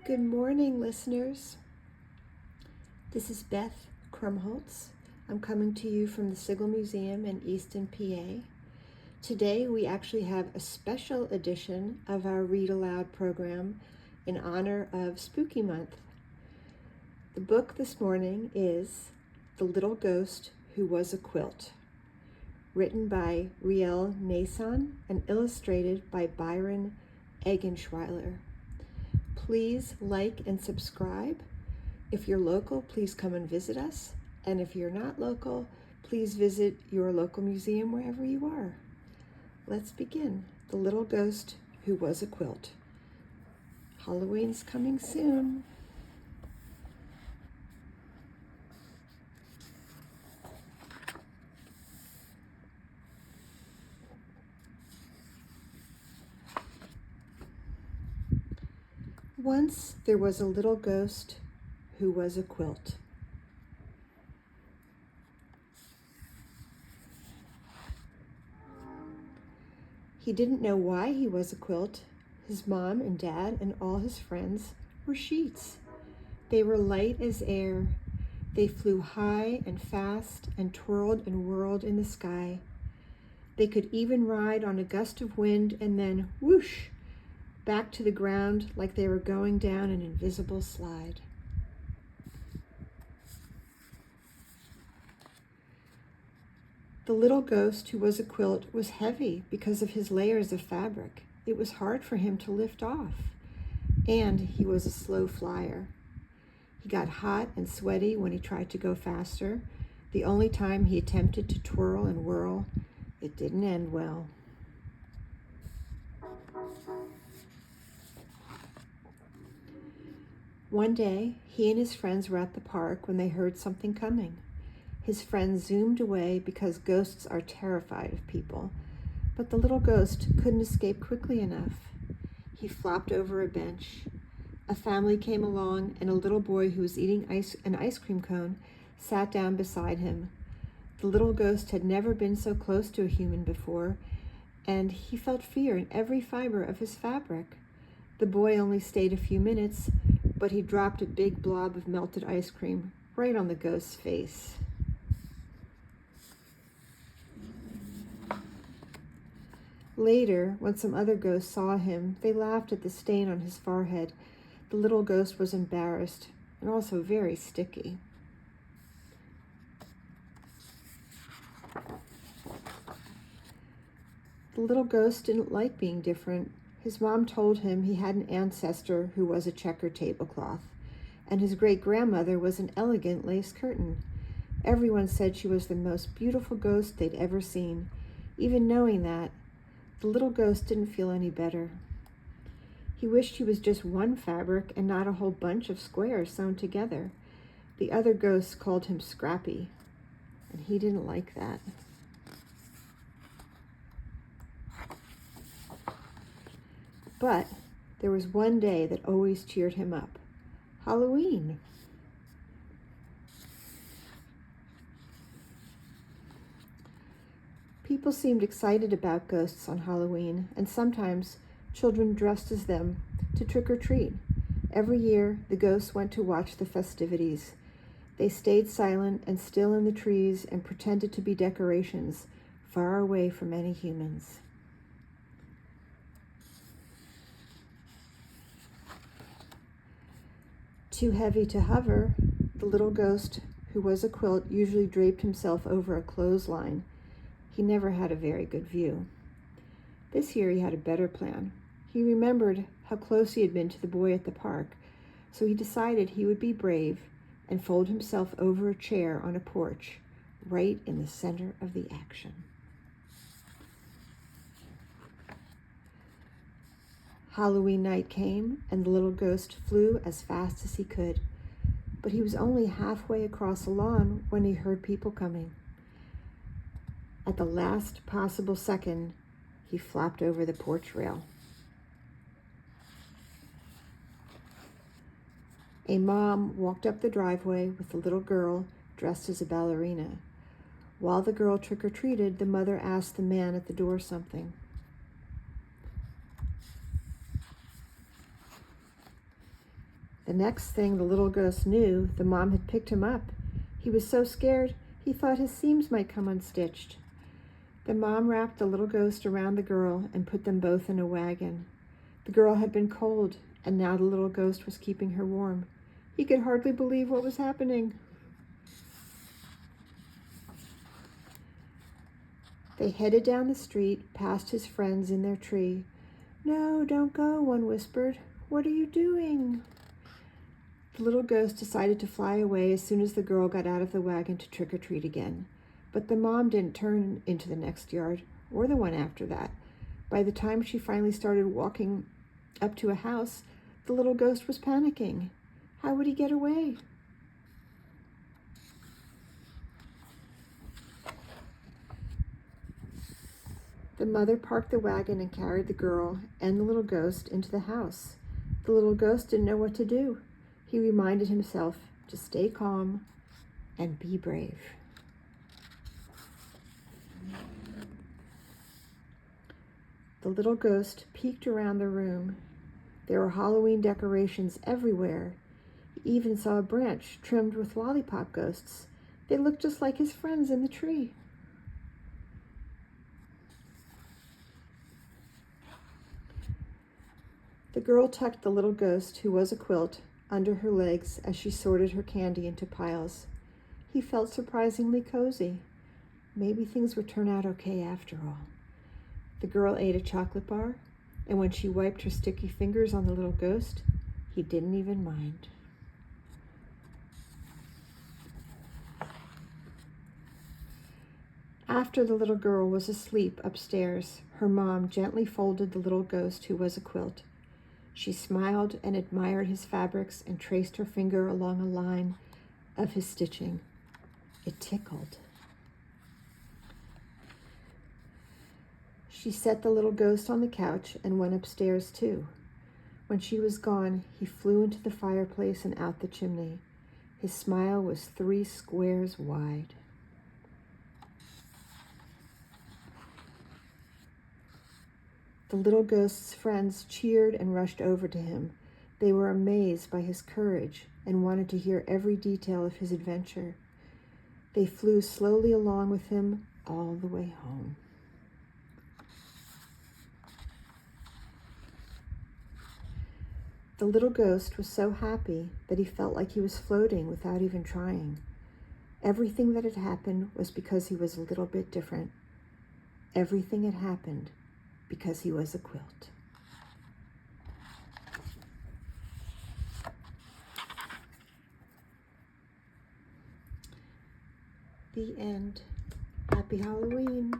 Good morning, listeners. This is Beth Krumholz. I'm coming to you from the Sigal Museum in Easton, PA. Today we actually have a special edition of our Read Aloud program in honor of Spooky Month. The book this morning is The Little Ghost Who Was a Quilt, written by Riel Nason and illustrated by Byron Eggenschwiler. Please like and subscribe. If you're local, please come and visit us. And if you're not local, please visit your local museum wherever you are. Let's begin. The Little Ghost Who Was a Quilt. Halloween's coming soon. Once there was a little ghost who was a quilt. He didn't know why he was a quilt. His mom and dad and all his friends were sheets. They were light as air. They flew high and fast and twirled and whirled in the sky. They could even ride on a gust of wind and then whoosh, back to the ground like they were going down an invisible slide. The little ghost who was a quilt was heavy because of his layers of fabric. It was hard for him to lift off, and he was a slow flyer. He got hot and sweaty when he tried to go faster. The only time he attempted to twirl and whirl, it didn't end well. One day, he and his friends were at the park when they heard something coming. His friends zoomed away because ghosts are terrified of people, but the little ghost couldn't escape quickly enough. He flopped over a bench. A family came along, and a little boy who was eating an ice cream cone sat down beside him. The little ghost had never been so close to a human before, and he felt fear in every fiber of his fabric. The boy only stayed a few minutes, but he dropped a big blob of melted ice cream right on the ghost's face. Later, when some other ghosts saw him, they laughed at the stain on his forehead. The little ghost was embarrassed and also very sticky. The little ghost didn't like being different. His mom told him he had an ancestor who was a checker tablecloth, and his great-grandmother was an elegant lace curtain. Everyone said she was the most beautiful ghost they'd ever seen. Even knowing that, the little ghost didn't feel any better. He wished he was just one fabric and not a whole bunch of squares sewn together. The other ghosts called him Scrappy, and he didn't like that. But there was one day that always cheered him up: Halloween. People seemed excited about ghosts on Halloween, and sometimes children dressed as them to trick or treat. Every year, the ghosts went to watch the festivities. They stayed silent and still in the trees and pretended to be decorations, far away from any humans. Too heavy to hover, the little ghost who was a quilt usually draped himself over a clothesline. He never had a very good view. This year he had a better plan. He remembered how close he had been to the boy at the park, so he decided he would be brave and fold himself over a chair on a porch, right in the center of the action. Halloween night came, and the little ghost flew as fast as he could, but he was only halfway across the lawn when he heard people coming. At the last possible second, he flopped over the porch rail. A mom walked up the driveway with a little girl dressed as a ballerina. While the girl trick-or-treated, the mother asked the man at the door something. The next thing the little ghost knew, the mom had picked him up. He was so scared, he thought his seams might come unstitched. The mom wrapped the little ghost around the girl and put them both in a wagon. The girl had been cold, and now the little ghost was keeping her warm. He could hardly believe what was happening. They headed down the street, past his friends in their tree. "No, don't go," one whispered. "What are you doing?" The little ghost decided to fly away as soon as the girl got out of the wagon to trick-or-treat again. But the mom didn't turn into the next yard, or the one after that. By the time she finally started walking up to a house, the little ghost was panicking. How would he get away? The mother parked the wagon and carried the girl and the little ghost into the house. The little ghost didn't know what to do. He reminded himself to stay calm and be brave. The little ghost peeked around the room. There were Halloween decorations everywhere. He even saw a branch trimmed with lollipop ghosts. They looked just like his friends in the tree. The girl tucked the little ghost, who was a quilt, under her legs as she sorted her candy into piles. He felt surprisingly cozy. Maybe things would turn out okay after all. The girl ate a chocolate bar, and when she wiped her sticky fingers on the little ghost, he didn't even mind. After the little girl was asleep upstairs, her mom gently folded the little ghost, who was a quilt. She smiled and admired his fabrics and traced her finger along a line of his stitching. It tickled. She set the little ghost on the couch and went upstairs too. When she was gone, he flew into the fireplace and out the chimney. His smile was 3 squares wide. The little ghost's friends cheered and rushed over to him. They were amazed by his courage and wanted to hear every detail of his adventure. They flew slowly along with him all the way home. The little ghost was so happy that he felt like he was floating without even trying. Everything that had happened was because he was a little bit different. Everything had happened because he was a quilt. The end. Happy Halloween.